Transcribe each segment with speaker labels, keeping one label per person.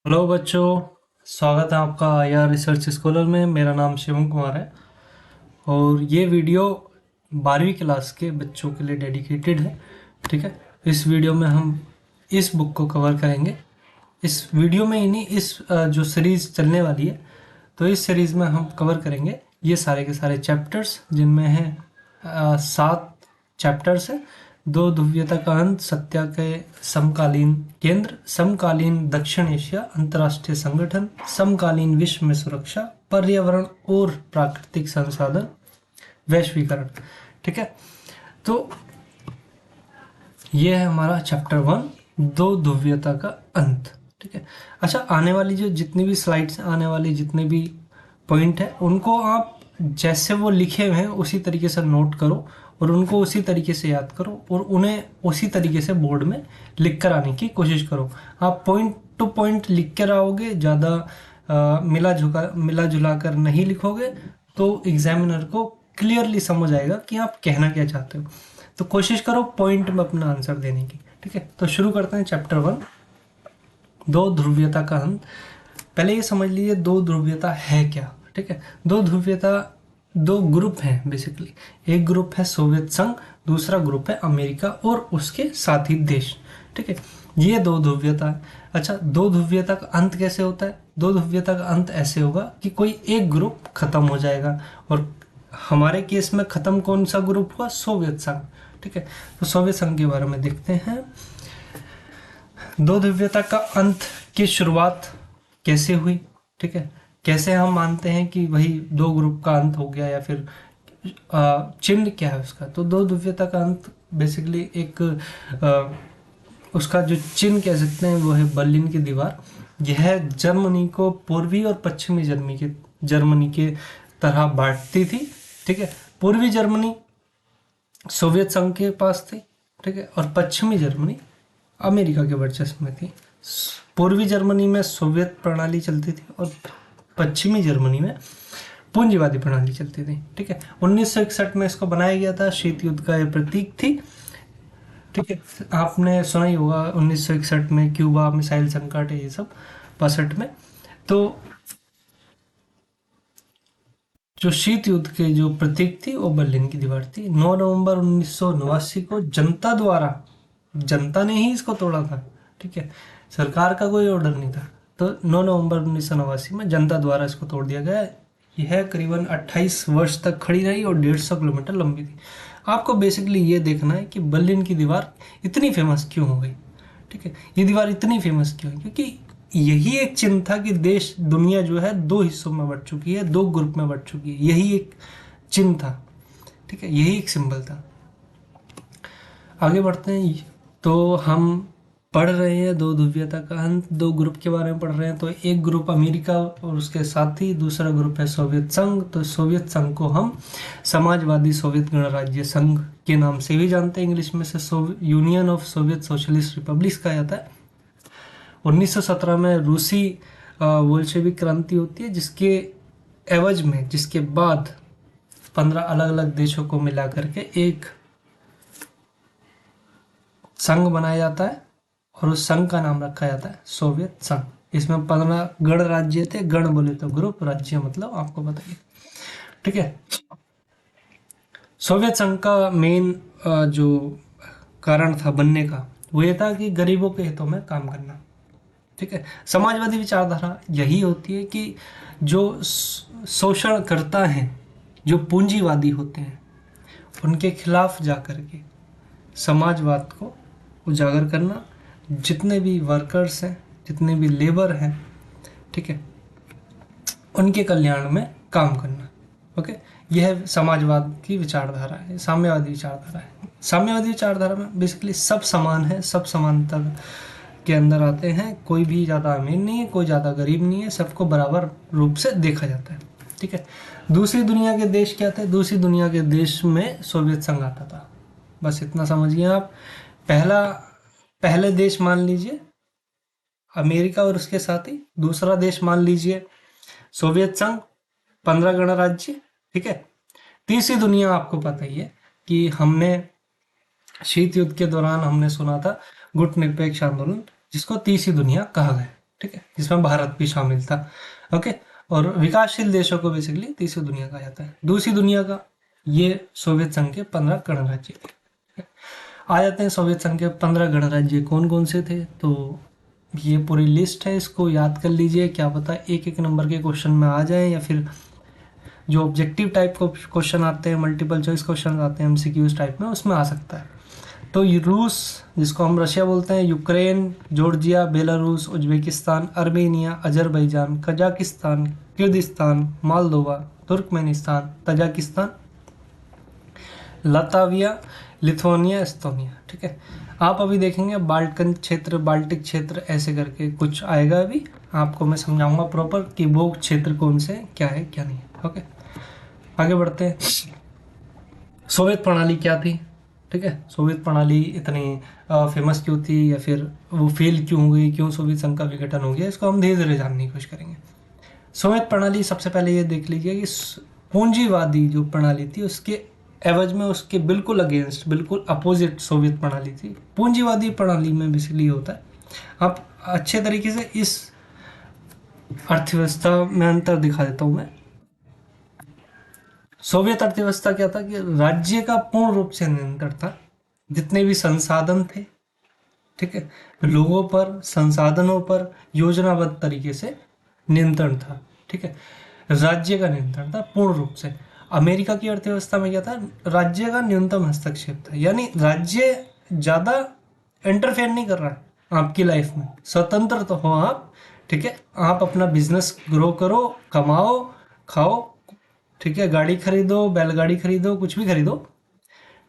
Speaker 1: Hello बच्चों, स्वागत है आपका आईआर रिसर्च स्कॉलर में। मेरा नाम शिवम कुमार है और ये वीडियो 12वीं क्लास के बच्चों के लिए डेडिकेटेड है। ठीक है, इस वीडियो में हम इस बुक को कवर करेंगे। इस वीडियो में इन्हीं जो सीरीज़ चलने वाली है, तो इस सीरीज़ में हम कवर करेंगे ये सारे के सारे चैप्टर्स, जिनमें हैं 7 चैप्टर्स हैं। दो ध्रुवीयता का अंत, सत्या के समकालीन केंद्र, समकालीन दक्षिण एशिया, अंतर्राष्ट्रीय संगठन, समकालीन विश्व में सुरक्षा, पर्यावरण और प्राकृतिक संसाधन, वैश्वीकरण। ठीक है, तो ये है हमारा चैप्टर 1, दो ध्रुवीयता का अंत। ठीक है, अच्छा, आने वाली जो जितनी भी स्लाइड्स, आने वाली जितने भी पॉइंट है, उनको आप जैसे वो लिखे हुए हैं उसी तरीके से नोट करो और उनको उसी तरीके से याद करो और उन्हें उसी तरीके से बोर्ड में लिख कर आने की कोशिश करो। आप पॉइंट टू पॉइंट लिख कर आओगे, ज़्यादा मिला जुला कर नहीं लिखोगे तो एग्जामिनर को क्लियरली समझ आएगा कि आप कहना क्या चाहते हो। तो कोशिश करो पॉइंट में अपना आंसर देने की। ठीक है, तो शुरू करते हैं चैप्टर 1, दो ध्रुवीयता का अंत। पहले ये समझ लीजिए दो ध्रुवीयता है क्या। ठीक है, दो ध्रुवीयता, दो ग्रुप हैं बेसिकली। एक ग्रुप है सोवियत संघ, दूसरा ग्रुप है अमेरिका और उसके साथी देश। ठीक है, ये दो ध्रुवीयता है। अच्छा, दो ध्रुवीयता का अंत कैसे होता है? दो ध्रुवीयता का अंत ऐसे होगा कि कोई एक ग्रुप खत्म हो जाएगा, और हमारे केस में खत्म कौन सा ग्रुप हुआ? सोवियत संघ। ठीक है, तो सोवियत संघ के बारे में देखते हैं। दो ध्रुवीयता का अंत की शुरुआत कैसे हुई? ठीक है, कैसे हम मानते हैं कि वही दो ग्रुप का अंत हो गया, या फिर चिन्ह क्या है उसका? तो दो ध्रुवीयता का अंत बेसिकली एक उसका जो चिन्ह कह सकते हैं वो है बर्लिन की दीवार। यह जर्मनी को पूर्वी और पश्चिमी जर्मनी के तरह बांटती थी। ठीक है, पूर्वी जर्मनी सोवियत संघ के पास थी। ठीक है, और पश्चिमी जर्मनी अमेरिका के वर्चस्व में थी। पूर्वी जर्मनी में सोवियत प्रणाली चलती थी और पश्चिमी जर्मनी में पूंजीवादी प्रणाली चलती थी। ठीक है, 1961 में इसको बनाया गया था, शीत युद्ध का यह प्रतीक थी। ठीक है, आपने सुना ही होगा 1961 में क्यूबा मिसाइल संकट, ये सब 65 में। तो जो शीत युद्ध के जो प्रतीक थी वो बर्लिन की दीवार थी। 9 नवंबर 1989 को जनता ने ही इसको तोड़ा था। ठीक है, सरकार का कोई ऑर्डर नहीं था। तो 9 नवंबर 1989 में जनता द्वारा इसको तोड़ दिया गया। यह करीबन 28 वर्ष तक खड़ी रही और 150 किलोमीटर लंबी थी। आपको बेसिकली ये देखना है कि बर्लिन की दीवार इतनी फेमस क्यों हो गई। ठीक है, ये दीवार इतनी फेमस क्यों है? क्योंकि यही एक चिन्ह था कि देश, दुनिया जो है दो हिस्सों में बंट चुकी है, दो ग्रुप में बंट चुकी है। यही एक चिन्ह था। ठीक है, यही एक सिंबल था। आगे बढ़ते हैं। तो हम पढ़ रहे हैं दो ध्रुवीयता का अंत, दो ग्रुप के बारे में पढ़ रहे हैं। तो एक ग्रुप अमेरिका और उसके साथी, दूसरा ग्रुप है सोवियत संघ। तो सोवियत संघ को हम समाजवादी सोवियत गणराज्य संघ के नाम से भी जानते हैं, इंग्लिश में से union of Soviet socialist republics कहा जाता है। 1917 में रूसी बोल्शेविक क्रांति होती है, जिसके एवज में, जिसके बाद 15 अलग अलग देशों को मिला करके एक संघ बनाया जाता है और उस संघ का नाम रखा जाता है सोवियत संघ। इसमें 15 गण राज्य थे। गण बोले तो ग्रुप, राज्य मतलब आपको बताइए। ठीक है, सोवियत संघ का मेन जो कारण था बनने का, वो ये था कि गरीबों के हितों में काम करना। ठीक है, समाजवादी विचारधारा यही होती है कि जो शोषण करता है, जो पूंजीवादी होते हैं, उनके खिलाफ जाकर के समाजवाद को उजागर करना, जितने भी वर्कर्स हैं, जितने भी लेबर हैं, ठीक है, उनके कल्याण में काम करना। ओके, यह समाजवाद की विचारधारा है, साम्यवादी विचारधारा है। साम्यवादी विचारधारा में बेसिकली सब समान है, सब समानता के अंदर आते हैं। कोई भी ज़्यादा अमीर नहीं है, कोई ज़्यादा गरीब नहीं है, सबको बराबर रूप से देखा जाता है। ठीक है, दूसरी दुनिया के देश क्या थे? दूसरी दुनिया के देश में सोवियत संघ आता था। बस इतना समझिए आप। पहले देश मान लीजिए अमेरिका और उसके साथी, दूसरा देश मान लीजिए सोवियत संघ, 15 गणराज्य। ठीक है, तीसरी दुनिया आपको पता ही है कि हमने शीत युद्ध के दौरान हमने सुना था गुट निरपेक्ष आंदोलन, जिसको तीसरी दुनिया कहा गया। ठीक है, जिसमें भारत भी शामिल था। ओके, और विकासशील देशों को बेसिकली तीसरी दुनिया कहा जाता है। दूसरी दुनिया का ये सोवियत संघ के 15 गणराज्य थे। आ जाते हैं सोवियत संघ के 15 गणराज्य कौन कौन से थे, तो ये पूरी लिस्ट है, इसको याद कर लीजिए, क्या पता एक एक नंबर के क्वेश्चन में आ जाए, या फिर जो ऑब्जेक्टिव टाइप को क्वेश्चन आते हैं, मल्टीपल चॉइस क्वेश्चन आते हैं एमसीक्यूज टाइप में, उसमें आ सकता है। तो ये रूस, जिसको हम रशिया बोलते हैं, Ukraine, Georgia, Belarus, Uzbekistan, Armenia, Azerbaijan, Kazakhstan, Kyrgyzstan, Moldova, Turkmenistan, Tajikistan, Latvia, Lithuania, Estonia. ठीक है, आप अभी देखेंगे बाल्कन क्षेत्र, बाल्टिक क्षेत्र, ऐसे करके कुछ आएगा। अभी आपको मैं समझाऊंगा प्रॉपर कि वो क्षेत्र कौन से हैं, क्या है क्या नहीं है। ओके, आगे बढ़ते हैं। सोवियत प्रणाली क्या थी? ठीक है, सोवियत प्रणाली इतनी फेमस क्यों थी, या फिर वो फेल क्यों हो गई, क्यों सोवियत संघ का विघटन हो गया, इसको हम धीरे धीरे जानने की कोशिश करेंगे। सोवियत प्रणाली, सबसे पहले ये देख लीजिए कि पूंजीवादी जो प्रणाली थी उसके एवज में, उसके बिल्कुल अगेंस्ट, बिल्कुल अपोजिट सोवियत प्रणाली थी। पूंजीवादी प्रणाली में बेसिकली होता है, आप अच्छे तरीके से इस अर्थव्यवस्था में अंतर दिखा देता हूं मैं। सोवियत अर्थव्यवस्था क्या था कि राज्य का पूर्ण रूप से नियंत्रण था, जितने भी संसाधन थे, ठीक है, लोगों पर, संसाधनों पर योजनाबद्ध तरीके से नियंत्रण था। ठीक है, राज्य का नियंत्रण था पूर्ण रूप से। अमेरिका की अर्थव्यवस्था में क्या था, राज्य का न्यूनतम हस्तक्षेप था, यानी राज्य ज्यादा इंटरफेयर नहीं कर रहा है आपकी लाइफ में, स्वतंत्र तो हो आप। ठीक है, आप अपना बिजनेस ग्रो करो, कमाओ, खाओ, ठीक है, गाड़ी खरीदो, बैलगाड़ी खरीदो, कुछ भी खरीदो,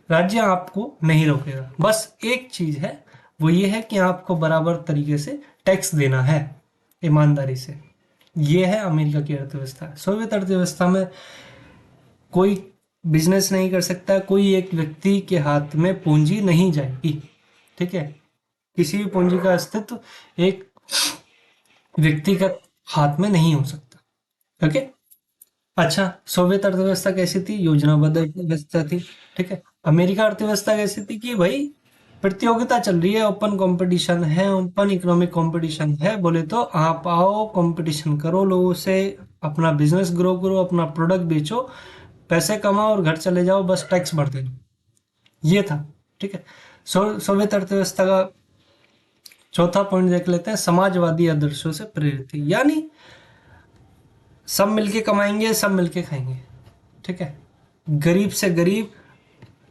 Speaker 1: राज्य आपको नहीं रोकेगा। बस एक चीज है, वो ये है कि आपको बराबर तरीके से टैक्स देना है, ईमानदारी से। ये है अमेरिका की अर्थव्यवस्था। सोवियत अर्थव्यवस्था में कोई बिजनेस नहीं कर सकता, कोई एक व्यक्ति के हाथ में पूंजी नहीं जाएगी। ठीक है, किसी भी पूंजी का अस्तित्व एक व्यक्तिगत हाथ में नहीं हो सकता। ओके, अच्छा, सोवियत अर्थव्यवस्था कैसी थी? योजनाबद्ध अर्थव्यवस्था थी। ठीक है, अमेरिका अर्थव्यवस्था कैसी थी कि भाई प्रतियोगिता चल रही है, ओपन कंपटीशन है, ओपन इकोनॉमिक कंपटीशन है, बोले तो आप आओ, कंपटीशन करो लोगों से, अपना बिजनेस ग्रो करो, अपना प्रोडक्ट बेचो, पैसे कमाओ और घर चले जाओ, बस टैक्स भर देना, ये था। ठीक है, सोवियत अर्थव्यवस्था का चौथा पॉइंट देख लेते हैं, समाजवादी आदर्शों से प्रेरित थी, यानी सब मिलके कमाएंगे, सब मिलके खाएंगे। ठीक है, गरीब से गरीब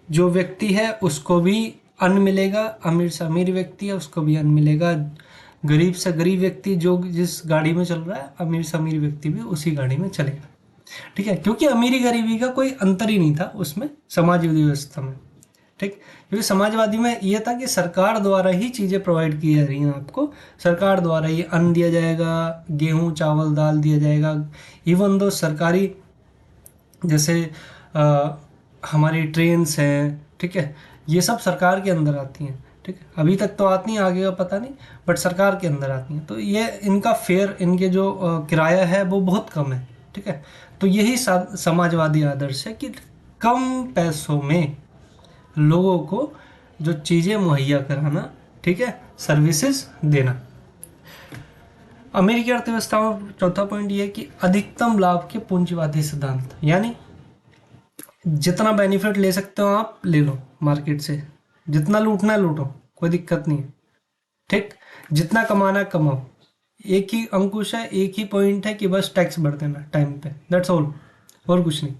Speaker 1: जो व्यक्ति है उसको भी अन्न मिलेगा, अमीर से अमीर व्यक्ति है उसको भी अन्न मिलेगा, गरीब से गरीब व्यक्ति जो जिस गाड़ी में चल रहा है, अमीर से अमीर व्यक्ति भी उसी गाड़ी में चलेगा। ठीक है, क्योंकि अमीरी गरीबी का कोई अंतर ही नहीं था उसमें, समाजवादी व्यवस्था में। ठीक, क्योंकि समाजवादी में यह था कि सरकार द्वारा ही चीज़ें प्रोवाइड की जा रही हैं आपको, सरकार द्वारा ही अन्न दिया जाएगा, गेहूं, चावल, दाल दिया जाएगा। इवन दो सरकारी, जैसे हमारी ट्रेन्स हैं, ठीक है, ये सब सरकार के अंदर आती हैं। ठीक है, अभी तक तो आती हैं, आगे का पता नहीं, बट सरकार के अंदर आती हैं। तो ये इनका फेयर, इनके जो किराया है वो बहुत कम है। ठीक है, तो यही समाजवादी आदर्श है कि कम पैसों में लोगों को जो चीज़ें मुहैया कराना, ठीक है, सर्विसेज देना। अमेरिकी अर्थव्यवस्था में चौथा पॉइंट ये है कि अधिकतम लाभ के पूंजीवादी सिद्धांत, यानी जितना बेनिफिट ले सकते हो आप ले लो मार्केट से, जितना लूटना है लूटो, कोई दिक्कत नहीं है। ठीक, जितना कमाना है कमाओ, एक ही अंकुश है, एक ही पॉइंट है कि बस टैक्स भर देना टाइम पे, दैट्स ऑल, और कुछ नहीं।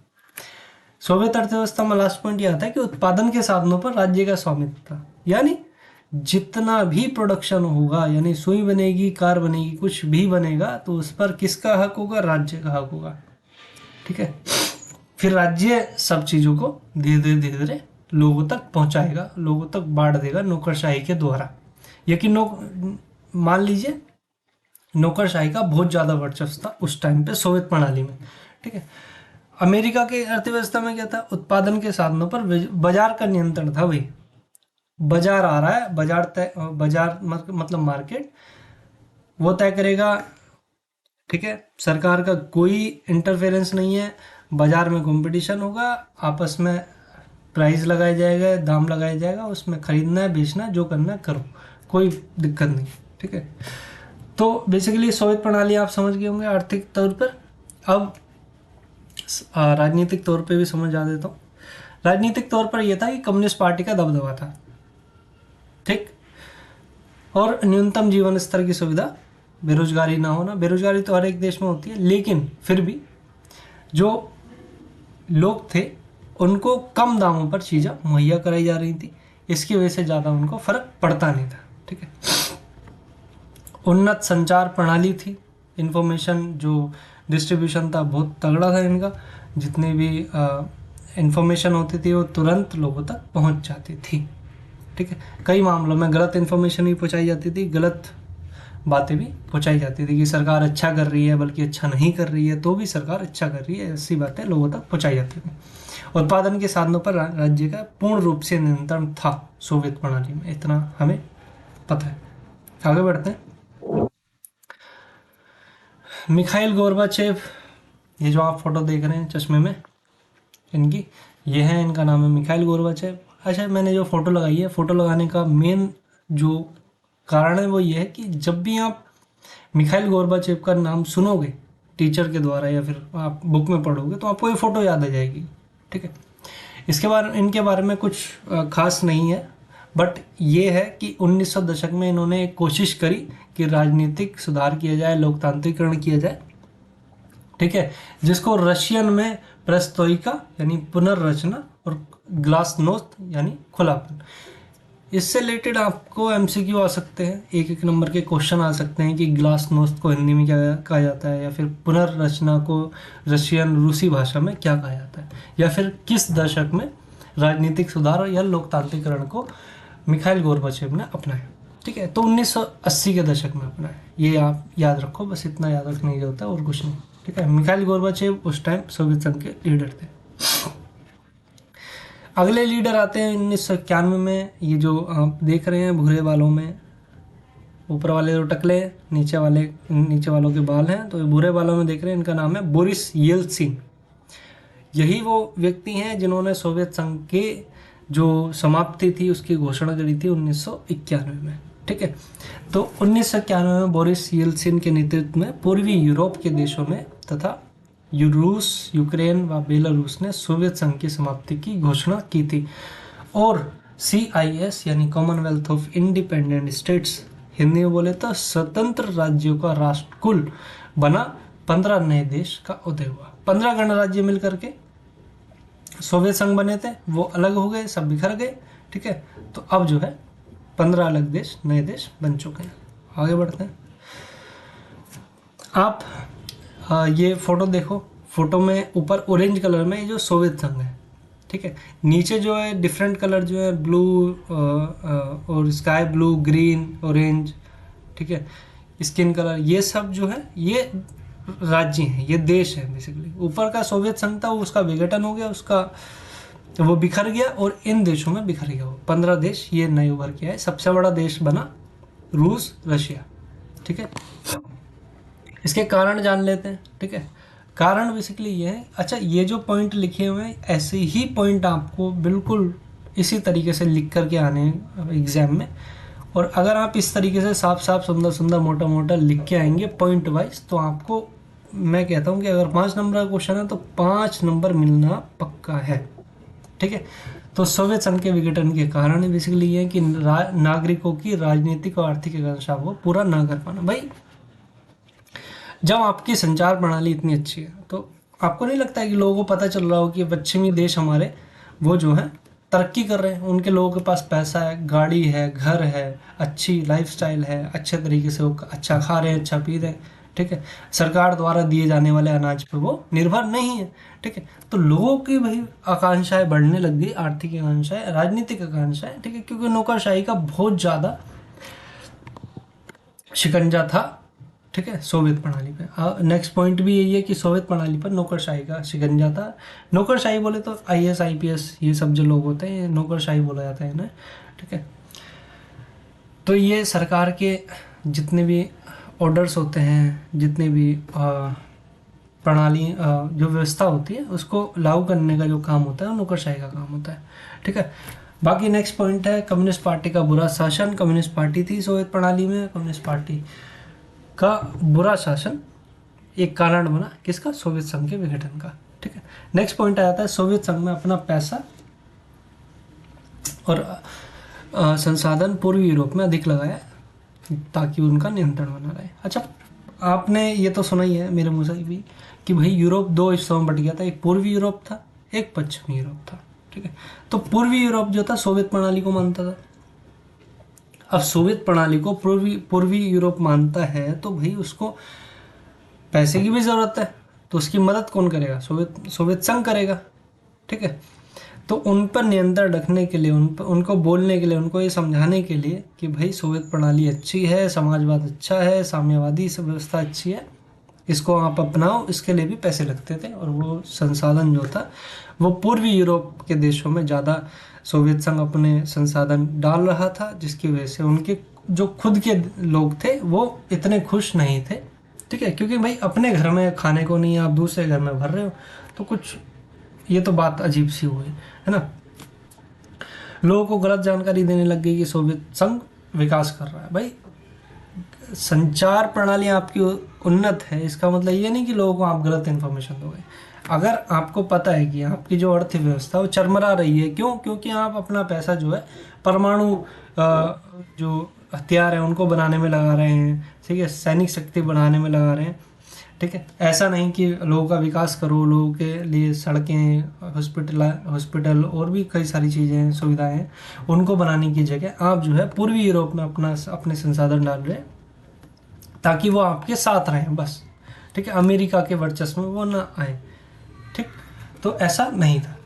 Speaker 1: सोवियत अर्थव्यवस्था में लास्ट पॉइंट यह आता है कि उत्पादन के साधनों पर राज्य का स्वामित्व था, यानी जितना भी प्रोडक्शन होगा, यानी सुई बनेगी, कार बनेगी, कुछ भी बनेगा, तो उस पर किसका हक होगा? राज्य का हक होगा। ठीक है, फिर राज्य सब चीज़ों को धीरे धीरे धीरे धीरे लोगों तक पहुंचाएगा, लोगों तक बांट देगा नौकरशाही के द्वारा। यकीन मान लीजिए नौकरशाही का बहुत ज़्यादा वर्चस्व था उस टाइम पे सोवियत प्रणाली में। ठीक है, अमेरिका के अर्थव्यवस्था में क्या था? उत्पादन के साधनों पर बाजार का नियंत्रण था। भाई बाजार आ रहा है, बाजार मतलब मार्केट, वो तय करेगा। ठीक है, सरकार का कोई इंटरफेरेंस नहीं है, बाजार में कंपटीशन होगा, आपस में प्राइस लगाया जाएगा, दाम लगाया जाएगा, उसमें खरीदना है, बेचना है, जो करना है करो, कोई दिक्कत नहीं। ठीक है, तो बेसिकली सोवियत प्रणाली आप समझ गए होंगे आर्थिक तौर पर। अब राजनीतिक तौर पे भी समझ आ देता हूँ। राजनीतिक तौर पर यह था कि कम्युनिस्ट पार्टी का दबदबा था, ठीक, और न्यूनतम जीवन स्तर की सुविधा, बेरोजगारी ना होना। बेरोजगारी तो हर एक देश में होती है, लेकिन फिर भी जो लोग थे उनको कम दामों पर चीज़ें मुहैया कराई जा रही थी, इसकी वजह से ज़्यादा उनको फर्क पड़ता नहीं था, ठीक है। उन्नत संचार प्रणाली थी, इंफॉर्मेशन जो डिस्ट्रीब्यूशन था बहुत तगड़ा था इनका, जितने भी इंफॉर्मेशन होती थी वो तुरंत लोगों तक पहुंच जाती थी, ठीक है। कई मामलों में गलत इन्फॉर्मेशन भी पहुंचाई जाती थी, गलत बातें भी पहुंचाई जाती थी कि सरकार अच्छा कर रही है बल्कि अच्छा नहीं कर रही है, तो भी सरकार अच्छा कर रही है, ऐसी बातें लोगों तक पहुंचाई जाती थी। उत्पादन के साधनों पर राज्य का पूर्ण रूप से नियंत्रण था सोवियत प्रणाली में, इतना हमें पता है। आगे बढ़ते हैं। मिखाइल गोर्बाचेव, ये जो आप फोटो देख रहे हैं चश्मे में इनकी, ये है, इनका नाम है मिखाइल गोर्बाचेव। अच्छा, मैंने जो फोटो लगाई है, फोटो लगाने का मेन जो कारण है वो ये है कि जब भी आप मिखाइल गोर्बाचेव का नाम सुनोगे टीचर के द्वारा या फिर आप बुक में पढ़ोगे तो आपको ये फ़ोटो याद आ जाएगी, ठीक है। इनके बारे में कुछ खास नहीं है, बट ये है कि 1900 दशक में इन्होंने एक कोशिश करी कि राजनीतिक सुधार किया जाए, लोकतांत्रिकरण किया जाए, ठीक है, जिसको रशियन में प्रस्तोइका यानी पुनर्रचना और ग्लासनोस्त यानी खुलापन। इससे रिलेटेड आपको एमसीक्यू आ सकते हैं, एक एक नंबर के क्वेश्चन आ सकते हैं कि ग्लासनोस्त को हिंदी में क्या कहा जाता है, या फिर पुनर्रचना को रशियन रूसी भाषा में क्या कहा जाता है, या फिर किस दशक में राजनीतिक सुधार या लोकतांत्रिकरण को मिखाइल गोर्बाचेव ने अपनाया, ठीक है। तो 1980 के दशक में अपनाया, ये आप याद रखो, बस इतना याद रखने की जरूरत है और कुछ नहीं, ठीक है। मिखाइल गोर्बाचेव उस टाइम सोवियत संघ के लीडर थे। अगले लीडर आते हैं 1991 में, ये जो आप देख रहे हैं भूरे बालों में, ऊपर वाले जो टकले हैं, नीचे वालों के बाल हैं, तो ये भूरे बालों में देख रहे हैं, इनका नाम है बोरिस येल्त्सिन। यही वो व्यक्ति हैं जिन्होंने सोवियत संघ के जो समाप्ति थी उसकी घोषणा करी थी 1991 में, ठीक है। तो 1991 में बोरिस येल्त्सिन के नेतृत्व में पूर्वी यूरोप के देशों में तथा रूस, यूक्रेन व बेलारूस ने सोवियत संघ की समाप्ति की घोषणा की थी, और CIS यानी Commonwealth of independent states, Hindi में बोले तो स्वतंत्र राज्यों का राष्ट्रकुल बना। 15 नए देश का उदय हुआ। 15 गणराज्य मिलकर के सोवियत संघ बने थे, वो अलग हो गए, सब बिखर गए, ठीक है। तो अब जो है 15 अलग देश, नए देश बन चुके हैं। आगे बढ़ते हैं। आप ये फोटो देखो, फोटो में ऊपर ऑरेंज कलर में ये जो सोवियत संघ है, ठीक है, नीचे जो है डिफरेंट कलर जो है ब्लू और स्काई ब्लू, ग्रीन, ऑरेंज, ठीक है, स्किन कलर, ये सब जो है ये राज्य हैं, ये देश है बेसिकली। ऊपर का सोवियत संघ था, उसका विघटन हो गया, उसका वो बिखर गया और इन देशों में बिखर गया वो 15 देश, ये नए उभर के आए। सबसे बड़ा देश बना रूस, रशिया, ठीक है। इसके कारण जान लेते हैं, ठीक है। कारण बेसिकली ये है, अच्छा ये जो पॉइंट लिखे हुए हैं ऐसे ही पॉइंट आपको बिल्कुल इसी तरीके से लिख करके आने एग्जाम में, और अगर आप इस तरीके से साफ साफ सुंदर सुंदर मोटा मोटा लिख के आएंगे पॉइंट वाइज, तो आपको मैं कहता हूँ कि अगर 5 नंबर का क्वेश्चन है तो 5 नंबर मिलना पक्का है, ठीक है। तो सोवियत संघ के विघटन के कारण बेसिकली ये है कि नागरिकों की राजनीतिक और आर्थिक आकांक्षा को पूरा ना कर पाना। भाई जब आपकी संचार प्रणाली इतनी अच्छी है तो आपको नहीं लगता है कि लोगों को पता चल रहा हो कि पश्चिमी देश हमारे वो जो है तरक्की कर रहे हैं, उनके लोगों के पास पैसा है, गाड़ी है, घर है, अच्छी लाइफस्टाइल है, अच्छे तरीके से वो अच्छा खा रहे हैं, अच्छा पी रहे हैं, ठीक है, सरकार द्वारा दिए जाने वाले अनाज पर वो निर्भर नहीं है, ठीक है। तो लोगों की भाई आकांक्षाएं बढ़ने लग गई, आर्थिक आकांक्षाएं, राजनीतिक आकांक्षाएं, ठीक है, क्योंकि नौकरशाही का बहुत ज़्यादा शिकंजा था, ठीक है, सोवियत प्रणाली पे। नेक्स्ट पॉइंट भी यही है कि सोवियत प्रणाली पर नौकरशाही का शिकंजा था। नौकरशाही बोले तो IAS IPS ये सब जो लोग होते हैं, नौकरशाही बोला जाता है इन्हें, ठीक है। तो ये सरकार के जितने भी ऑर्डर्स होते हैं, जितने भी प्रणाली जो व्यवस्था होती है उसको लागू करने का जो काम होता है वो नौकरशाही का काम होता है, ठीक है। बाकी नेक्स्ट पॉइंट है कम्युनिस्ट पार्टी का बुरा शासन। कम्युनिस्ट पार्टी थी सोवियत प्रणाली में, कम्युनिस्ट पार्टी का बुरा शासन एक कारण बना, किसका? सोवियत संघ के विघटन का। ठीक है, नेक्स्ट पॉइंट आ जाता है सोवियत संघ में अपना पैसा और संसाधन पूर्वी यूरोप में अधिक लगाया ताकि उनका नियंत्रण बना रहे। अच्छा, आपने ये तो सुना ही है मेरे मुंह से भी कि भाई यूरोप दो हिस्सों में बट गया था, एक पूर्वी यूरोप था, एक पश्चिमी यूरोप था। ठीक है, तो पूर्वी यूरोप जो था सोवियत प्रणाली को मानता था। अब सोवियत प्रणाली को पूर्वी यूरोप मानता है तो भाई उसको पैसे की भी जरूरत है, तो उसकी मदद कौन करेगा? सोवियत संघ करेगा। ठीक है, तो उन पर नियंत्रण रखने के लिए, उनको बोलने के लिए, उनको ये समझाने के लिए कि भाई सोवियत प्रणाली अच्छी है, समाजवाद अच्छा है, साम्यवादी व्यवस्था अच्छी है, इसको आप अपनाओ, इसके लिए भी पैसे लगते थे। और वो संसाधन जो था वो पूर्वी यूरोप के देशों में ज़्यादा सोवियत संघ अपने संसाधन डाल रहा था, जिसकी वजह से उनके जो खुद के लोग थे वो इतने खुश नहीं थे। ठीक है, क्योंकि भाई अपने घर में खाने को नहीं, आप दूसरे घर में भर रहे हो, तो कुछ ये तो बात अजीब सी हुई है ना। लोगों को गलत जानकारी देने लग गई कि सोवियत संघ विकास कर रहा है। भाई संचार प्रणाली आपकी उन्नत है, इसका मतलब ये नहीं कि लोगों को आप गलत इन्फॉर्मेशन दोगे। अगर आपको पता है कि आपकी जो अर्थव्यवस्था वो चरमरा रही है, क्यों? क्योंकि आप अपना पैसा जो है परमाणु जो हथियार है उनको बनाने में लगा रहे हैं। ठीक है, सैनिक शक्ति बढ़ाने में लगा रहे हैं। ठीक है, ऐसा नहीं कि लोगों का विकास करो, लोगों के लिए सड़कें, हॉस्पिटल और भी कई सारी चीज़ें, सुविधाएं हैं, उनको बनाने की जगह आप जो है पूर्वी यूरोप में अपने संसाधन डाल रहे हैं ताकि वो आपके साथ रहें बस। ठीक है, अमेरिका के वर्चस्व में वो ना आए। ठीक, तो ऐसा नहीं था।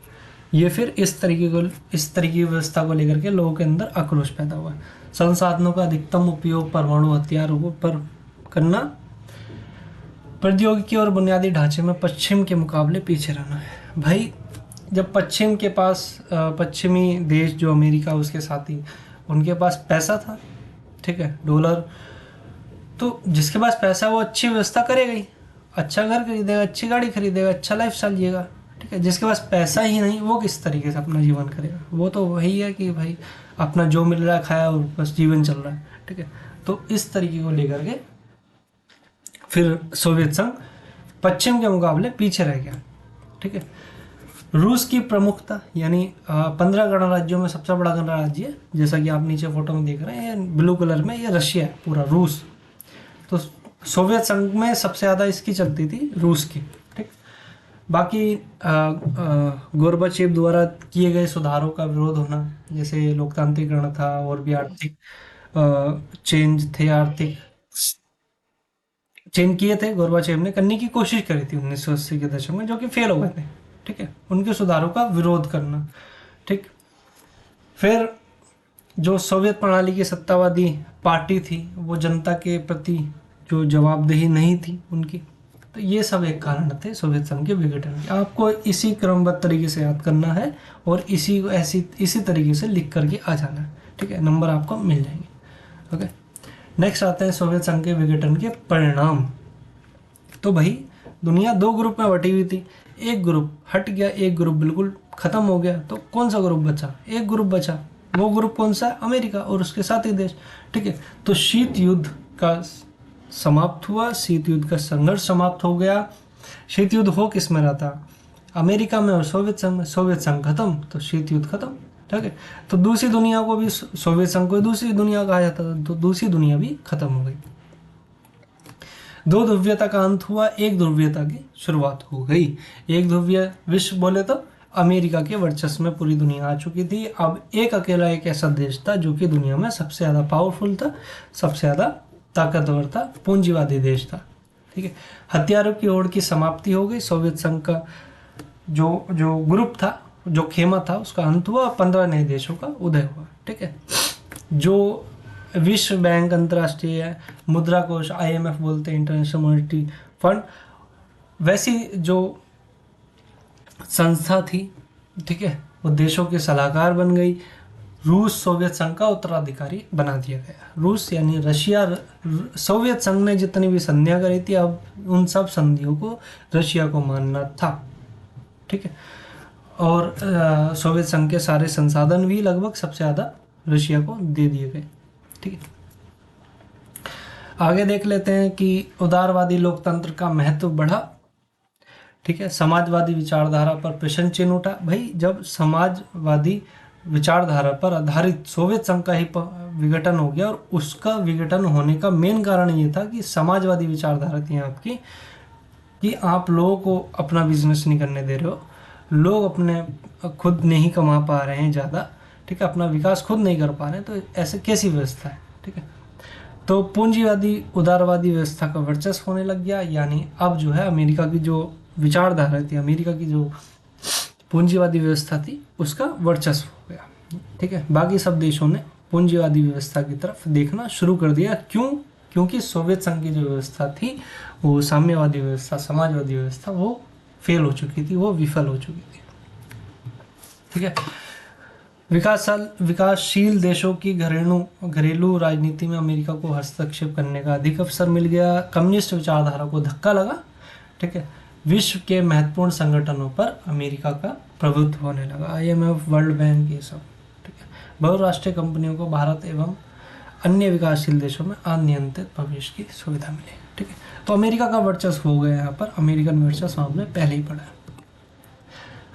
Speaker 1: ये फिर इस तरीके की व्यवस्था को लेकर के लोगों के अंदर आक्रोश पैदा हुआ। संसाधनों का अधिकतम उपयोग परमाणु हथियारों पर करना, प्रौद्योगिकी और बुनियादी ढांचे में पश्चिम के मुकाबले पीछे रहना है। भाई जब पश्चिम के पास पश्चिमी देश जो अमेरिका, उसके साथी, उनके पास पैसा था, ठीक है, डॉलर, तो जिसके पास पैसा वो अच्छी व्यवस्था करेगा ही, अच्छा घर खरीदेगा, अच्छी गाड़ी खरीदेगा, अच्छा लाइफ स्टाइल जिएगा। ठीक है, जिसके पास पैसा ही नहीं वो किस तरीके से अपना जीवन करेगा? वो तो वही है कि भाई अपना जो मिल रहा है खाया और बस जीवन चल रहा है। ठीक है, तो इस तरीके को लेकर के फिर सोवियत संघ पश्चिम के मुकाबले पीछे रह गया। ठीक है, रूस की प्रमुखता, यानी 15 गणराज्यों में सबसे बड़ा गणराज्य है, जैसा कि आप नीचे फोटो में देख रहे हैं ब्लू कलर में, ये रशिया है पूरा, रूस। तो सोवियत संघ में सबसे ज़्यादा इसकी चलती थी, रूस की। ठीक, बाकी गोर्बाचेव द्वारा किए गए सुधारों का विरोध होना, जैसे लोकतांत्रिकरण था और भी आर्थिक चेंज थे, आर्थिक चेंज किए थे, गोर्बाचेव ने करने की कोशिश करी थी 1980 के दशक में, जो कि फेल हो गए थे। ठीक है, उनके सुधारों का विरोध करना। ठीक, फिर जो सोवियत प्रणाली की सत्तावादी पार्टी थी वो जनता के प्रति जो जवाबदेही नहीं थी उनकी, तो ये सब एक कारण थे सोवियत संघ के विघटन के। आपको इसी क्रमबद्ध तरीके से याद करना है और इसी तरीके से लिख करके आ जाना है। ठीक है, नंबर आपको मिल जाएंगे। ओके, नेक्स्ट आते हैं सोवियत संघ के विघटन के परिणाम। तो भाई दुनिया दो ग्रुप में बटी हुई थी, एक ग्रुप हट गया, एक ग्रुप बिल्कुल खत्म हो गया। तो कौन सा ग्रुप बचा? एक ग्रुप बचा। वो ग्रुप कौन सा है? अमेरिका और उसके साथी देश। ठीक है, तो शीत युद्ध का समाप्त हुआ, शीत युद्ध का संघर्ष समाप्त हो गया। शीत युद्ध हो किस में रहा था? अमेरिका में और सोवियत संघ में। सोवियत संघ खत्म तो शीत युद्ध खत्म। ठीक है, तो दूसरी दुनिया को भी, सोवियत संघ को दूसरी दुनिया कहा जाता था, तो दूसरी दुनिया भी खत्म हो गई। दो ध्रुवीयता का अंत हुआ, एक ध्रुवीयता की शुरुआत हो गई। एक ध्रुवीय विश्व बोले तो अमेरिका के वर्चस्व में पूरी दुनिया आ चुकी थी। अब एक अकेला एक ऐसा देश था जो कि दुनिया में सबसे ज़्यादा पावरफुल था, सबसे ज़्यादा ताकतवर था, पूंजीवादी देश था। ठीक है, हथियारों की होड़ की समाप्ति हो गई। सोवियत संघ का जो ग्रुप था, जो खेमा था, उसका अंत हुआ, 15 नए देशों का उदय हुआ। ठीक है, जो विश्व बैंक, अंतर्राष्ट्रीय मुद्रा कोष, IMF बोलते हैं, इंटरनेशनल मॉनेटरी फंड, वैसी जो संस्था थी, ठीक है, वो देशों के सलाहकार बन गई। रूस सोवियत संघ का उत्तराधिकारी बना दिया गया। रूस यानी रशिया, सोवियत संघ ने जितनी भी संधियां करी थी, अब उन सब संधियों को रशिया को मानना था। ठीक है, और सोवियत संघ के सारे संसाधन भी लगभग सबसे ज़्यादा रशिया को दे दिए गए। ठीक है, आगे देख लेते हैं कि उदारवादी लोकतंत्र का महत्व बढ़ा। ठीक है, समाजवादी विचारधारा पर प्रश्न चिन्ह उठा। भाई जब समाजवादी विचारधारा पर आधारित सोवियत संघ का ही विघटन हो गया, और उसका विघटन होने का मेन कारण ये था कि समाजवादी विचारधारा थी आपकी, कि आप लोगों को अपना बिजनेस नहीं करने दे रहे हो, लोग अपने खुद नहीं कमा पा रहे हैं ज़्यादा, ठीक है, अपना विकास खुद नहीं कर पा रहे हैं, तो ऐसे कैसी व्यवस्था है। ठीक है, तो पूंजीवादी उदारवादी व्यवस्था का वर्चस्व होने लग गया, यानी अब जो है अमेरिका की जो विचारधारा थी, अमेरिका की जो पूंजीवादी व्यवस्था थी, उसका वर्चस्व हो गया। ठीक है, बाकी सब देशों ने पूंजीवादी व्यवस्था की तरफ देखना शुरू कर दिया। क्यों? क्योंकि सोवियत संघ की जो व्यवस्था थी, वो साम्यवादी व्यवस्था, समाजवादी व्यवस्था, वो फेल हो चुकी थी, वो विफल हो चुकी थी। ठीक है, विकासशील देशों की घरेलू राजनीति में अमेरिका को हस्तक्षेप करने का अधिक अवसर मिल गया। कम्युनिस्ट विचारधारा को धक्का लगा। ठीक है, विश्व के महत्वपूर्ण संगठनों पर अमेरिका का प्रभुत्व होने लगा, IMF, वर्ल्ड बैंक, ये सब। ठीक है, बहुराष्ट्रीय कंपनियों को भारत एवं अन्य विकासशील देशों में अनियंत्रित प्रवेश की सुविधा मिली। ठीक है, तो अमेरिका का वर्चस्व हो गया यहाँ पर, अमेरिकन वर्चस्व हमने पहले ही पढ़ा है।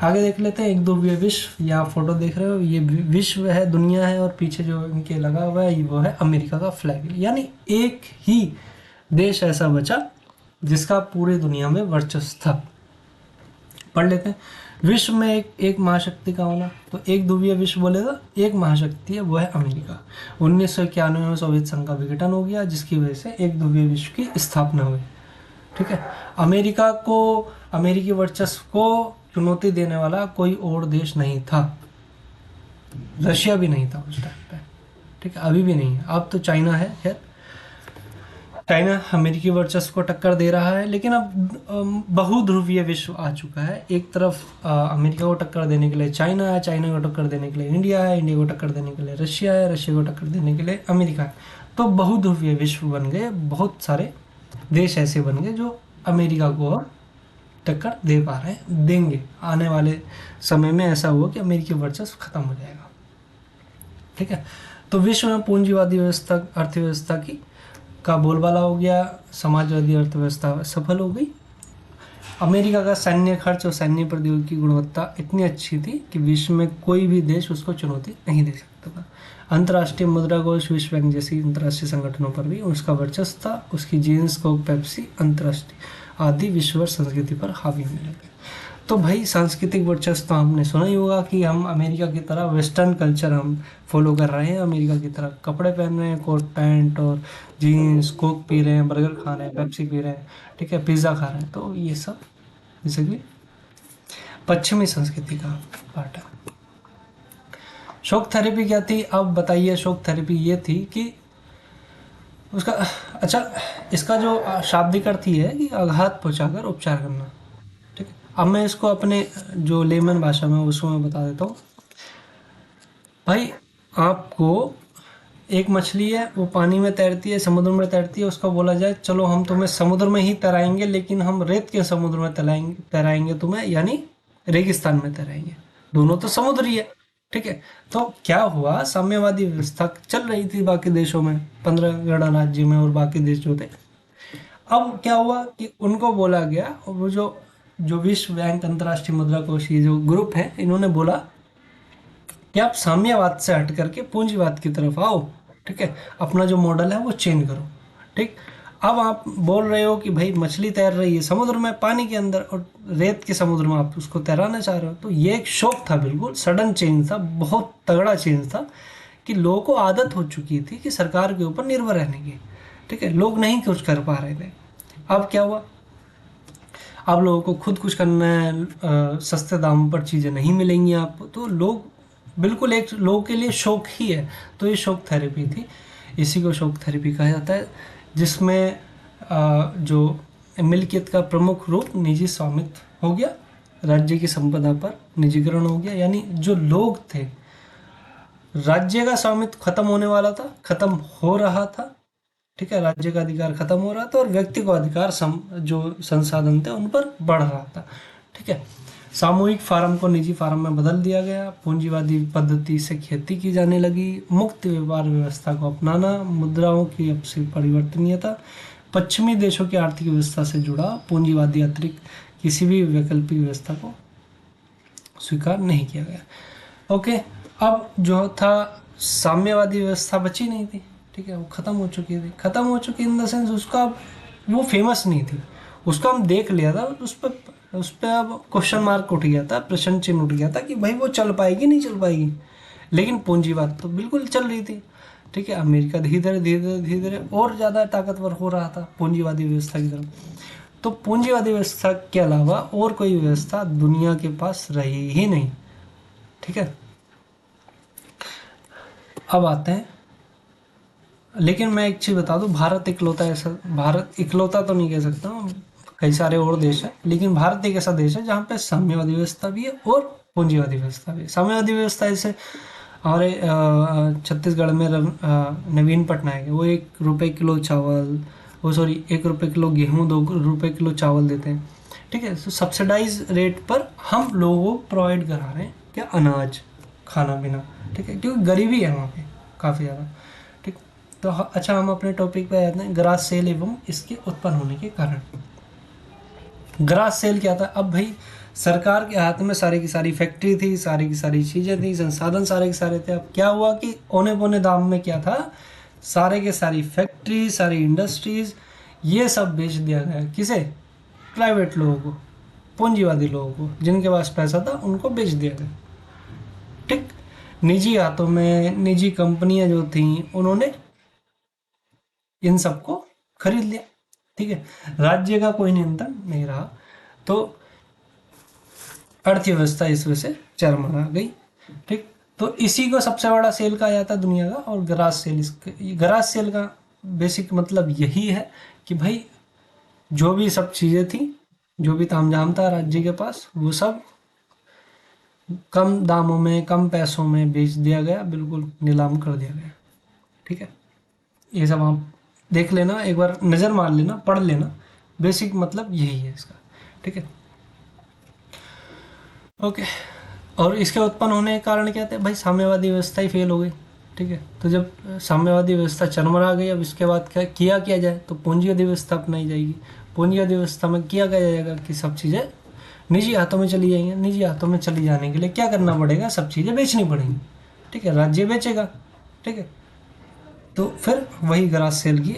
Speaker 1: आगे देख लेते हैं एक ध्रुवीय विश्व। यहाँ फोटो देख रहे हो, ये विश्व है, दुनिया है, और पीछे जो इनके लगा हुआ है वो है अमेरिका का फ्लैग। यानी एक ही देश ऐसा बचा जिसका पूरी दुनिया में वर्चस्व था। पढ़ लेते हैं। विश्व में एक महाशक्ति का होना, तो एक ध्रुवीय विश्व बोलेगा, एक महाशक्ति है, वो है अमेरिका। 1991 में सोवियत संघ का विघटन हो गया, जिसकी वजह से एक ध्रुवीय विश्व की स्थापना हुई। ठीक है, अमेरिकी वर्चस्व को चुनौती देने वाला कोई और देश नहीं था, रशिया भी नहीं था उस टाइम पे। ठीक है, अभी भी नहीं है, अब तो चाइना है। खैर, चाइना अमेरिकी वर्चस्व को टक्कर दे रहा है, लेकिन अब बहुध्रुवीय विश्व आ चुका है। एक तरफ अमेरिका को टक्कर देने के लिए चाइना है, चाइना को टक्कर देने के लिए इंडिया है, इंडिया को टक्कर देने के लिए रशिया है, रशिया को टक्कर देने के लिए अमेरिका है। तो बहुध्रुवीय विश्व बन गए, बहुत सारे देश ऐसे बन गए जो अमेरिका को टक्कर दे पा रहे हैं, देंगे। आने वाले समय में ऐसा हुआ कि अमेरिकी वर्चस्व खत्म हो जाएगा। ठीक है, तो विश्व में पूंजीवादी अर्थव्यवस्था का बोलबाला हो गया, समाजवादी अर्थव्यवस्था सफल हो गई। अमेरिका का सैन्य खर्च और सैन्य प्रौद्योगिकी की गुणवत्ता इतनी अच्छी थी कि विश्व में कोई भी देश उसको चुनौती नहीं दे सकता था। अंतर्राष्ट्रीय मुद्रा कोष, विश्व बैंक जैसी अंतर्राष्ट्रीय संगठनों पर भी उसका वर्चस्व था। उसकी जीन्स, कोक, पेप्सी अंतर्राष्ट्रीय आदि विश्व संस्कृति पर हावी होने लगे। तो भाई सांस्कृतिक वर्चस्व तो हमने सुना ही होगा कि हम अमेरिका की तरह वेस्टर्न कल्चर हम फॉलो कर रहे हैं, अमेरिका की तरह कपड़े पहन रहे हैं, कोट पैंट और जीन्स, कोक पी रहे हैं, बर्गर खा रहे हैं, पेप्सी पी रहे हैं, ठीक है, पिज़्ज़ा खा रहे हैं। तो ये सब बेसिकली पश्चिमी संस्कृति का पार्ट है। शॉक थेरेपी क्या थी? अब बताइए। शॉक थेरेपी ये थी कि उसका इसका जो शाब्दिक अर्थ ही है कि आघात पहुंचाकर उपचार करना। ठीक है, अब मैं इसको अपने जो लेमन भाषा में उसमें बता देता हूँ। भाई आपको एक मछली है, वो पानी में तैरती है, समुद्र में तैरती है, उसको बोला जाए चलो हम तुम्हें समुद्र में ही तैराएंगे, लेकिन हम रेत के समुद्र में तैराएंगे तुम्हें, यानी रेगिस्तान में तैराएंगे। दोनों तो समुद्र ही है। ठीक है, तो क्या हुआ, साम्यवादी व्यवस्था चल रही थी बाकी देशों में, 15 गणराज्य में, और बाकी देश जो थे। अब क्या हुआ कि उनको बोला गया, वो जो विश्व बैंक, अंतर्राष्ट्रीय मुद्रा कोष, ये जो ग्रुप है, इन्होंने बोला कि आप साम्यवाद से हट करके पूंजीवाद की तरफ आओ। ठीक है, अपना जो मॉडल है वो चेंज करो। ठीक, अब आप बोल रहे हो कि भाई मछली तैर रही है समुद्र में, पानी के अंदर, और रेत के समुद्र में आप उसको तैराना चाह रहे हो। तो ये एक शौक था, बिल्कुल सडन चेंज था, बहुत तगड़ा चेंज था कि लोगों को आदत हो चुकी थी कि सरकार के ऊपर निर्भर रहने की। ठीक है, लोग नहीं कुछ कर पा रहे थे। अब क्या हुआ, अब लोगों को खुद कुछ करना है, सस्ते दाम पर चीज़ें नहीं मिलेंगी आपको, तो लोग बिल्कुल एक लोगों के लिए शौक ही है। तो ये शौक थेरेपी थी, इसी को शौक थेरेपी कहा जाता है, जिसमें जो मिल्कियत का प्रमुख रूप निजी स्वामित्व हो गया, राज्य की संपदा पर निजीकरण हो गया। यानी जो लोग थे, राज्य का स्वामित्व खत्म होने वाला था, खत्म हो रहा था। ठीक है, राज्य का अधिकार खत्म हो रहा था, और व्यक्ति को अधिकार जो संसाधन थे उन पर बढ़ रहा था। ठीक है, सामूहिक फार्म को निजी फार्म में बदल दिया गया, पूंजीवादी पद्धति से खेती की जाने लगी, मुक्त व्यापार व्यवस्था को अपनाना, मुद्राओं की आपसी परिवर्तनीयता, पश्चिमी देशों की आर्थिक व्यवस्था से जुड़ा पूंजीवादी अतिरिक्त किसी भी वैकल्पिक व्यवस्था को स्वीकार नहीं किया गया। ओके, अब जो था साम्यवादी व्यवस्था बची नहीं थी, ठीक है, वो ख़त्म हो चुकी थी। ख़त्म हो चुकी इन द सेंस उसका वो फेमस नहीं थी, उसको हम देख लिया था, उस पर अब क्वेश्चन मार्क उठ गया था, प्रश्न चिन्ह उठ गया था कि भाई वो चल पाएगी नहीं चल पाएगी। लेकिन पूंजीवाद तो बिल्कुल चल रही थी, ठीक है। अमेरिका धीरे धीरे और ज़्यादा ताकतवर हो रहा था पूंजीवादी व्यवस्था की तरफ। तो पूंजीवादी व्यवस्था के अलावा और कोई व्यवस्था दुनिया के पास रही ही नहीं, ठीक है। अब आते हैं, लेकिन मैं एक चीज़ बता दूं, भारत इकलौता तो नहीं कह सकता हूं, कई सारे और देश हैं, लेकिन भारत एक ऐसा देश है जहाँ पे साम्यवादी व्यवस्था भी है और पूंजीवादी व्यवस्था भी है। साम्यवादी व्यवस्था जैसे हमारे छत्तीसगढ़ में नवीन पटनायक है, वो 1 रुपये किलो चावल, वो सॉरी 1 रुपये किलो गेहूँ, 2 रुपये किलो चावल देते हैं, ठीक है। तो सब्सिडाइज रेट पर हम लोगों को प्रोवाइड करा रहे हैं क्या, अनाज, खाना पीना, ठीक है, क्योंकि गरीबी है वहाँ पे काफ़ी ज़्यादा, ठीक। तो अच्छा, हम अपने टॉपिक पे आते हैं, ग्रास सेल एवं इसके उत्पन्न होने के कारण। ग्रास सेल क्या था? अब भाई सरकार के हाथ में सारी की सारी फैक्ट्री थी, सारी की सारी चीज़ें थी, संसाधन सारे के सारे थे। अब क्या हुआ कि औने पौने दाम में क्या था, सारे के सारी फैक्ट्री, सारी इंडस्ट्रीज, ये सब बेच दिया गया। किसे? प्राइवेट लोगों को, पूंजीवादी लोगों को, जिनके पास पैसा था उनको बेच दिया गया, ठीक। निजी हाथों में, निजी कंपनियां जो थी उन्होंने इन सबको खरीद लिया, ठीक है। राज्य का कोई नियंत्रण नहीं रहा, तो अर्थव्यवस्था इस वजह से चरमरा गई, ठीक। तो इसी को सबसे बड़ा सेल कहा जाता है दुनिया का, और ग्रास सेल का बेसिक मतलब यही है कि भाई जो भी सब चीज़ें थी, जो भी तामझाम था राज्य के पास, वो सब कम दामों में, कम पैसों में बेच दिया गया, बिल्कुल नीलाम कर दिया गया, ठीक है। ये सब आप देख लेना, एक बार नज़र मार लेना, पढ़ लेना, बेसिक मतलब यही है इसका, ठीक है। ओके, और इसके उत्पन्न होने के कारण क्या थे भाई, साम्यवादी व्यवस्था ही फेल हो गई, ठीक है। तो जब साम्यवादी व्यवस्था चरमरा गई, अब इसके बाद क्या किया जाए, तो पूंजीवादी व्यवस्था अपनाई जाएगी। पूंजीवादी व्यवस्था में क्या जाएगा कि सब चीज़ें निजी हाथों में चली जाएंगी। निजी हाथों में चली जाने के लिए क्या करना पड़ेगा, सब चीज़ें बेचनी पड़ेंगी, ठीक है, राज्य बेचेगा, ठीक है। तो फिर वही ग्रास सेल की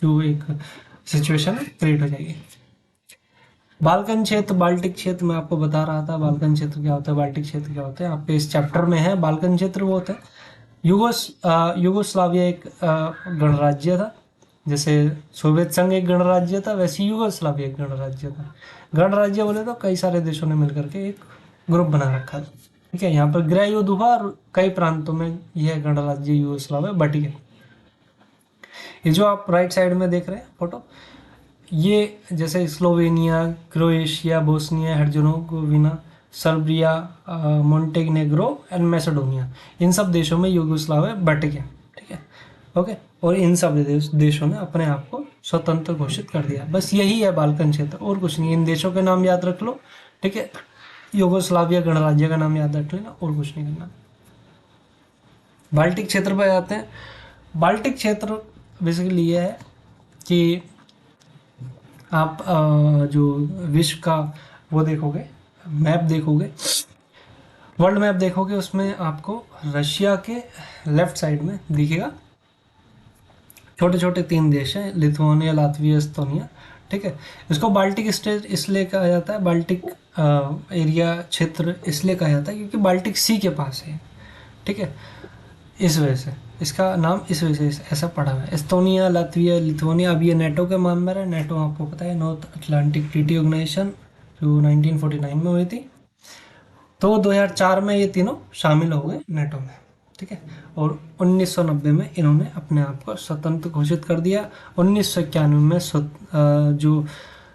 Speaker 1: जो एक सिचुएशन क्रिएट हो जाएगी। बाल्कन क्षेत्र, बाल्टिक क्षेत्र मैं आपको बता रहा था, बाल्कन क्षेत्र क्या होता है, बाल्टिक क्षेत्र क्या होता है, आपके इस चैप्टर में है। बाल्कन क्षेत्र वो होता है, युगोस्लाविया एक गणराज्य था, जैसे सोवियत संघ एक गणराज्य था, वैसे युगोस्लाविया एक गणराज्य था। गणराज्य बोले तो कई सारे देशों ने मिलकर के एक ग्रुप बना रखा था, ठीक है। यहाँ पर गृह युद्ध हुआ और कई प्रांतों में यह गणराज्य युगोस्लाविया बट गया। ये जो आप राइट साइड में देख रहे हैं फोटो, ये जैसे Slovenia, Croatia, Bosnia Herzegovina, Serbia, Montenegro and Macedonia, इन सब देशों में युगोस्लाविया बट गया, ठीक है, ओके। और इन सब देशों ने अपने आप को स्वतंत्र घोषित कर दिया। बस यही है बाल्कन क्षेत्र, और कुछ नहीं। इन देशों के नाम याद रख लो, ठीक है, युगोस्लाविया गणराज्य का नाम याद रख लेना, और कुछ नहीं करना। बाल्टिक क्षेत्र पर आते हैं। बाल्टिक क्षेत्र बेसिकली ये है कि आप जो विश्व का वो देखोगे, मैप देखोगे, वर्ल्ड मैप देखोगे, उसमें आपको रशिया के लेफ्ट साइड में दिखेगा छोटे छोटे 3 देश हैं, लिथुआनिया, लातविया, एस्तोनिया, ठीक है। इसको बाल्टिक स्टेट इसलिए कहा जाता है, बाल्टिक एरिया क्षेत्र इसलिए कहा जाता है क्योंकि बाल्टिक सी के पास है, ठीक है। इस वजह से इसका नाम इस वजह से ऐसा पड़ा हुआ है। एस्तोनिया, लातविया, लिथुआनिया, अब ये नेटो के मेंबर है। नेटो आपको पता है नॉर्थ अटलांटिक ट्रीटी ऑर्गेनाइजेशन, जो 1949 में हुई थी। तो 2004 में ये तीनों शामिल हो गए नेटो में, ठीक है। और 1990 में इन्होंने अपने आप को स्वतंत्र घोषित कर दिया। 1991 में जो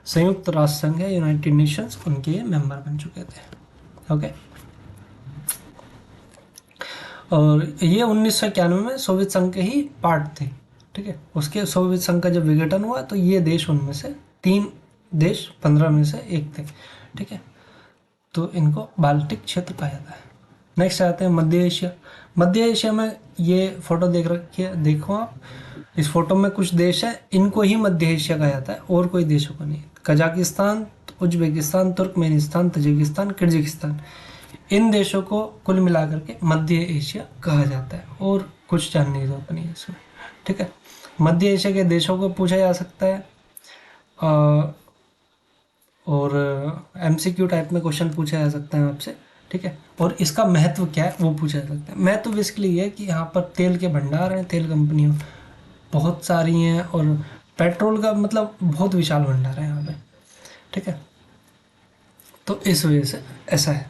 Speaker 1: संयुक्त राष्ट्र संघ है, यूनाइटेड नेशंस, उनके ये मेंबर बन चुके थे, ओके। और ये 1991 में सोवियत संघ के ही पार्ट थे, ठीक है। उसके सोवियत संघ का जब विघटन हुआ तो ये देश उनमें से 3 देश 15 में से एक थे, ठीक है। तो इनको बाल्टिक क्षेत्र कहा जाता है। नेक्स्ट आते हैं मध्य एशिया। मध्य एशिया में ये फोटो देख रखी है, देखो आप, इस फोटो में कुछ देश है, इनको ही मध्य एशिया कहा जाता है और कोई देशों का नहीं। Kazakhstan, Uzbekistan, Turkmenistan, Tajikistan, Kyrgyzstan, इन देशों को कुल मिलाकर के मध्य एशिया कहा जाता है और कुछ जानने की जरूरत नहीं है इसमें, ठीक है। मध्य एशिया के देशों को पूछा जा सकता है और MCQ टाइप में क्वेश्चन पूछा जा सकता है आपसे, ठीक है। और इसका महत्व क्या है वो पूछा जा सकता है। महत्व बेसिकली ये है कि यहाँ पर तेल के भंडार हैं, तेल कंपनियाँ बहुत सारी हैं और पेट्रोल का मतलब बहुत विशाल भंडार है यहाँ पे, ठीक है। तो इस वजह से ऐसा है,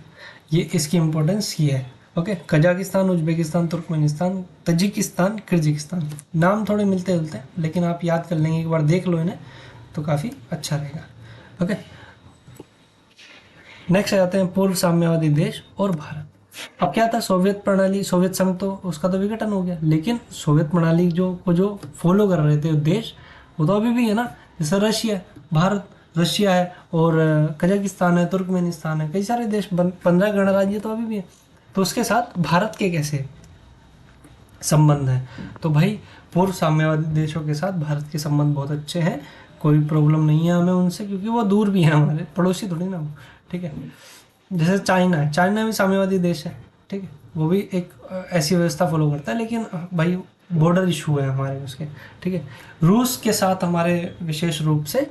Speaker 1: ये इसकी इम्पोर्टेंस ये है, okay. Kazakhstan, Uzbekistan, Turkmenistan, Tajikistan, Kyrgyzstan, नाम थोड़े मिलते जुलते हैं लेकिन आप याद कर लेंगे, एक बार देख लो इन्हें तो काफ़ी अच्छा रहेगा, ओके। नेक्स्ट आ जाते हैं पूर्व साम्यवादी देश और भारत। अब क्या था, सोवियत प्रणाली, सोवियत संघ तो उसका तो विघटन हो गया, लेकिन सोवियत प्रणाली जो फॉलो कर रहे थे देश वो तो अभी भी है ना। जैसे रशिया, भारत, रशिया है और कजाकिस्तान है, तुर्कमेनिस्तान है, कई सारे देश, 15 गणराज्य तो अभी भी है। तो उसके साथ भारत के कैसे संबंध है, तो भाई पूर्व साम्यवादी देशों के साथ भारत के संबंध बहुत अच्छे हैं, कोई प्रॉब्लम नहीं है हमें उनसे, क्योंकि वो दूर भी हैं, हमारे पड़ोसी थोड़ी ना वो, ठीक है। जैसे चाइना है, चाइना भी साम्यवादी देश है, ठीक है, वो भी एक ऐसी व्यवस्था फॉलो करता है, लेकिन भाई बॉर्डर इशू है हमारे उसके, ठीक है। रूस के साथ हमारे विशेष रूप से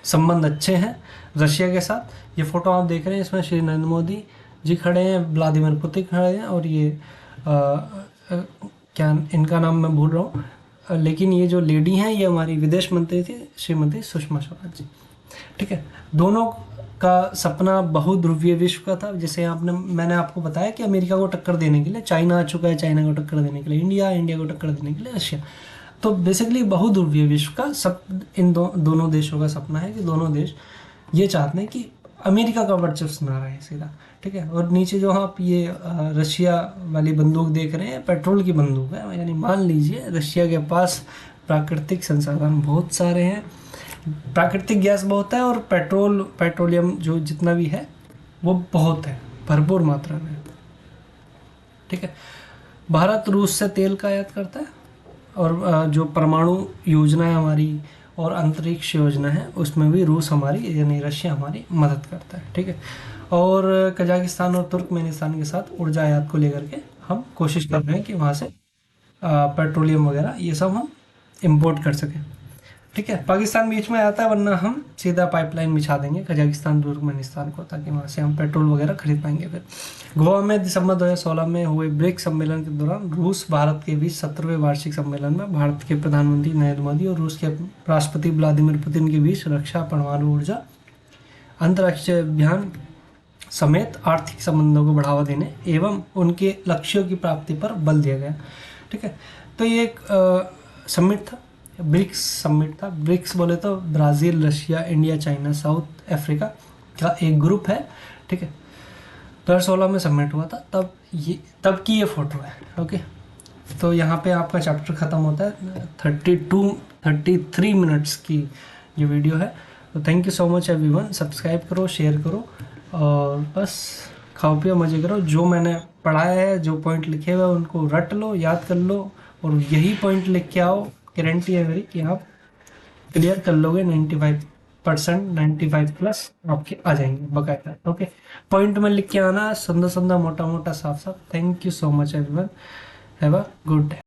Speaker 1: संबंध अच्छे हैं, रशिया के साथ। ये फोटो आप देख रहे हैं, इसमें श्री नरेंद्र मोदी जी खड़े हैं, व्लादिमीर पुतिन खड़े हैं और ये क्या इनका नाम मैं भूल रहा हूँ, लेकिन ये जो लेडी हैं ये हमारी विदेश मंत्री थी, श्रीमती सुषमा स्वराज जी, ठीक है। दोनों का सपना बहुध्रुवीय विश्व का था। जैसे मैंने आपको बताया कि अमेरिका को टक्कर देने के लिए चाइना आ चुका है, चाइना को टक्कर देने के लिए इंडिया, इंडिया को टक्कर देने के लिए रशिया। तो बेसिकली बहुध्रुवीय विश्व का इन दोनों देशों का सपना है कि दोनों देश ये चाहते हैं कि अमेरिका का वर्चस्व ना रहे सीधा, ठीक है। और नीचे जो आप ये रशिया वाली बंदूक देख रहे हैं, पेट्रोल की बंदूक है, यानी मान लीजिए रशिया के पास प्राकृतिक संसाधन बहुत सारे हैं, प्राकृतिक गैस बहुत है और पेट्रोलियम जो जितना भी है वो बहुत है, भरपूर मात्रा में, ठीक है। भारत रूस से तेल का आयात करता है और जो परमाणु योजना है हमारी और अंतरिक्ष योजना है उसमें भी रूस हमारी यानी रशिया हमारी मदद करता है, ठीक है। और कजाकिस्तान और तुर्कमेनिस्तान के साथ ऊर्जा आयात को लेकर के हम कोशिश कर रहे हैं कि वहाँ से पेट्रोलियम वगैरह ये सब हम इंपोर्ट कर सकें, ठीक है। पाकिस्तान बीच में आता है, वरना हम सीधा पाइपलाइन बिछा देंगे कजाकिस्तान तुर्कमेनिस्तान को, ताकि वहाँ से हम पेट्रोल वगैरह खरीद पाएंगे। फिर गोवा में दिसंबर 2016 में हुए ब्रिक्स सम्मेलन के दौरान रूस भारत के बीच 17वें वार्षिक सम्मेलन में भारत के प्रधानमंत्री नरेंद्र मोदी और रूस के राष्ट्रपति व्लादिमीर पुतिन के बीच रक्षा, परमाणु ऊर्जा, अंतर्राष्ट्रीय अभियान समेत आर्थिक संबंधों को बढ़ावा देने एवं उनके लक्ष्यों की प्राप्ति पर बल दिया गया, ठीक है। तो ये एक समिट था, ब्रिक्स समिट था। ब्रिक्स बोले तो Brazil, Russia, India, China, south Africa का एक ग्रुप है, ठीक है। 2016 में समिट हुआ था, तब की ये फोटो है, ओके। तो यहाँ पे आपका चैप्टर ख़त्म होता है, 33 मिनट्स की ये वीडियो है। तो thank you so much everyone, subscribe करो, शेयर करो और बस खाओ पियो मज़े करो। जो मैंने पढ़ाया है, जो पॉइंट लिखे हुए हैं उनको रट लो, याद कर लो और यही पॉइंट लिख के आओ। गारंटी है मेरी कि आप क्लियर कर लोगे, 95%, 95+ आपके आ जाएंगे बकायदा, ओके। पॉइंट में लिख के आना, सुंदर सुंदर, मोटा मोटा, साफ साफ। Thank you so much everyone, have a good day.